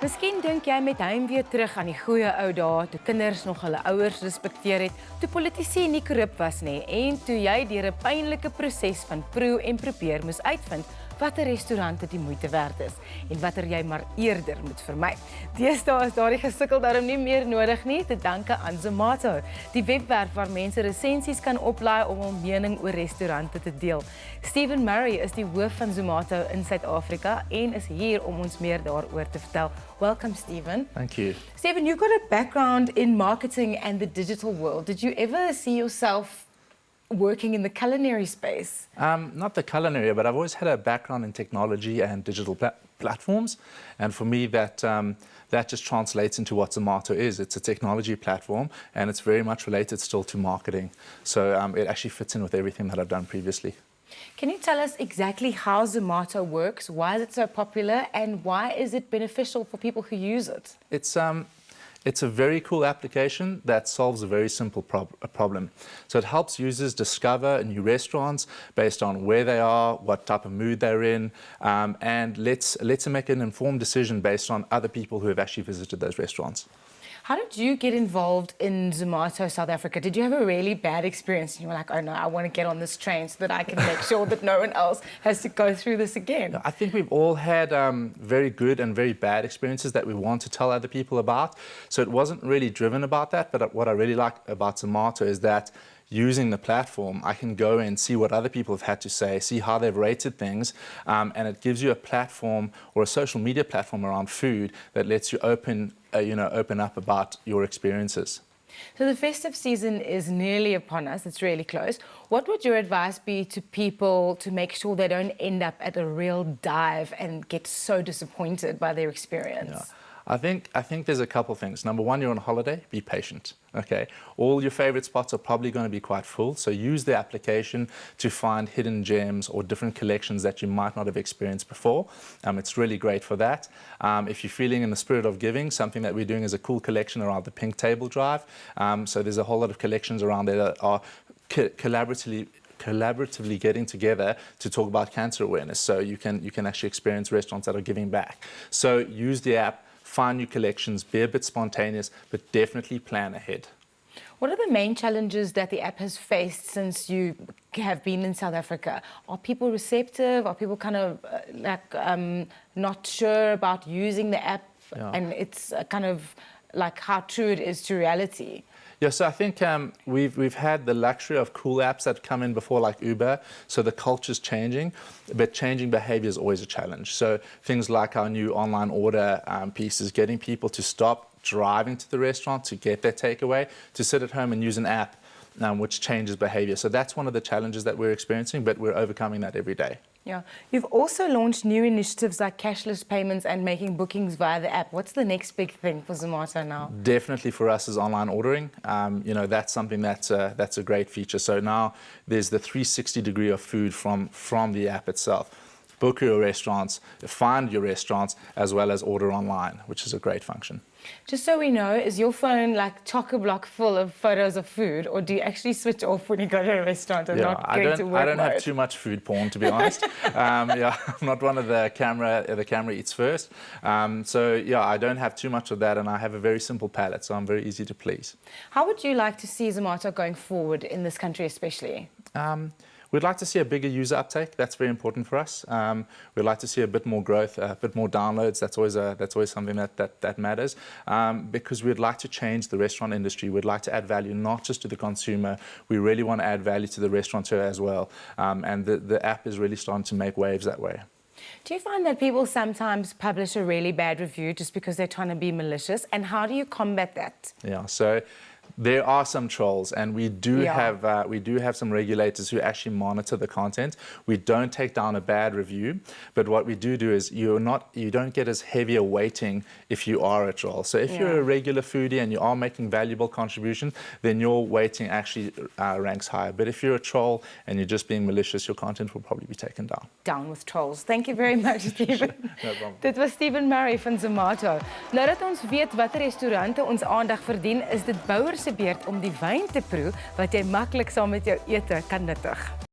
Miskien dink jy met heimwee terug aan die goeie ou dae, toe kinders nog hulle ouers respekteer het, toe politici nie korrup was nie en toe jy deur 'n pynlike proses van proe en probeer moes uitvind watter restaurante die moeite werd is en watter jy maar eerder moet vermy. Deesdae is daardie gesukkel daarom nie meer nodig nie, te danke aan Zomato, die webwerf waar mense resensies kan oplaai om hul mening oor restaurante te deel. Stephen Murray is die hoof van Zomato in Suid-Afrika en is hier om ons meer daaroor te vertel. Welcome, Stephen. Thank you. Stephen, you've got a background in marketing and the digital world. Did you ever see yourself working in the culinary space? Not the culinary, but I've always had a background in technology and digital platforms. And for me, that just translates into what Zomato is. It's a technology platform, and it's very much related still to marketing. So it actually fits in with everything that I've done previously. Can you tell us exactly how Zomato works? Why is it so popular, and why is it beneficial for people who use it? It's a very cool application that solves a very simple problem. So it helps users discover new restaurants based on where they are, what type of mood they're in, and lets them make an informed decision based on other people who have actually visited those restaurants. How did you get involved in Zomato South Africa? Did you have a really bad experience and you were like, oh no, I want to get on this train so that I can make sure that no one else has to go through this again? I think we've all had very good and very bad experiences that we want to tell other people about. So it wasn't really driven about that, but what I really like about Zomato is that using the platform, I can go and see what other people have had to say, see how they've rated things, and it gives you a platform or a social media platform around food that lets you open up about your experiences. So the festive season is nearly upon us, it's really close. What would your advice be to people to make sure they don't end up at a real dive and get so disappointed by their experience? Yeah. I think there's a couple things. Number one, you're on holiday, be patient, okay? All your favorite spots are probably going to be quite full, so use the application to find hidden gems or different collections that you might not have experienced before. It's really great for that. If you're feeling in the spirit of giving, something that we're doing is a cool collection around the Pink Table Drive. So there's a whole lot of collections around there that are collaboratively getting together to talk about cancer awareness. So you can actually experience restaurants that are giving back. So use the app, find new collections, be a bit spontaneous, but definitely plan ahead. What are the main challenges that the app has faced since you have been in South Africa? Are people receptive? Are people kind of not sure about using the app? Yeah. And it's kind of like how true it is to reality? Yeah, so I think we've had the luxury of cool apps that come in before, like Uber, so the culture's changing, but changing behavior is always a challenge. So things like our new online order pieces, getting people to stop driving to the restaurant to get their takeaway, to sit at home and use an app, which changes behavior. So that's one of the challenges that we're experiencing, but we're overcoming that every day. Yeah. You've also launched new initiatives like cashless payments and making bookings via the app. What's the next big thing for Zomato now? Definitely for us is online ordering. That's something that's a great feature. So now there's the 360 degree of food from the app itself. Book your restaurants, find your restaurants, as well as order online, which is a great function. Just so we know, is your phone like chock-a-block full of photos of food, or do you actually switch off when you go to a restaurant and not going to work I don't mode? have too much food porn, to be honest. I'm not one of the camera eats first. I don't have too much of that, and I have a very simple palate, so I'm very easy to please. How would you like to see Zomato going forward in this country especially? We'd like to see a bigger user uptake. That's very important for us. We'd like to see a bit more growth, a bit more downloads. That's always something that matters. Because we'd like to change the restaurant industry. We'd like to add value not just to the consumer. We really want to add value to the restaurateur as well. And the app is really starting to make waves that way. Do you find that people sometimes publish a really bad review just because they're trying to be malicious? And how do you combat that? Yeah. So there are some trolls, and we do have some regulators who actually monitor the content. We don't take down a bad review, but what we do is you don't get as heavy a weighting if you are a troll. So if you're a regular foodie and you are making valuable contributions, then your weighting actually ranks higher. But if you're a troll and you're just being malicious, your content will probably be taken down. Down with trolls. Thank you very much, Stephen. No problem. Dit was Stephen Murray van Zomato. Nou dat ons weet watter restaurante ons aandag verdien, is dit bouers se beurt om die wyn te proe wat jy maklik saam met jou ete kan nuttig.